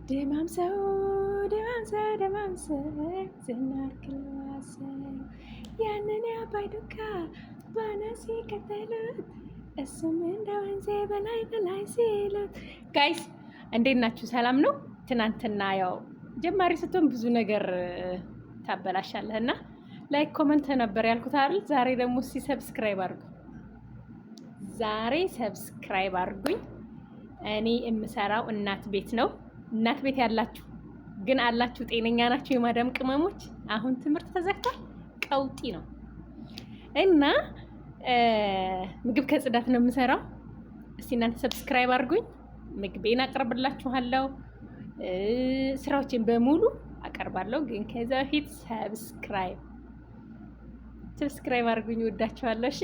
ደማምሰው ደማምሰው ዝናር ክለዋሰው ያንን ያባይ ዱካ ባናሲ ከተሉት እሱም እንደ ወንዜ በላይ በላይ ሲሉት። ጋይስ እንዴት ናችሁ? ሰላም ነው? ትናንትና ያው ጀማሪ ስትሆን ብዙ ነገር ታበላሻለህ እና ላይክ ኮመንት ነበር ያልኩት አይደል? ዛሬ ደግሞ እስኪ ሰብስክራይብ አድርጉ። ዛሬ ሰብስክራይብ አድርጉኝ። እኔ የምሰራው እናት ቤት ነው። እናት ቤት ያላችሁ ግን አላችሁ ጤነኛ ናችሁ? የማዳም ቅመሞች አሁን ትምህርት ተዘግቷል፣ ቀውጢ ነው እና ምግብ ከጽዳት ነው የምሰራው። እስቲ እናንተ ሰብስክራይብ አድርጉኝ። ምግቤን አቀርብላችኋለሁ፣ ስራዎችን በሙሉ አቀርባለሁ። ግን ከዛ በፊት ሰብስክራይብ አድርጉኝ። ወዳችኋለሁ። እሺ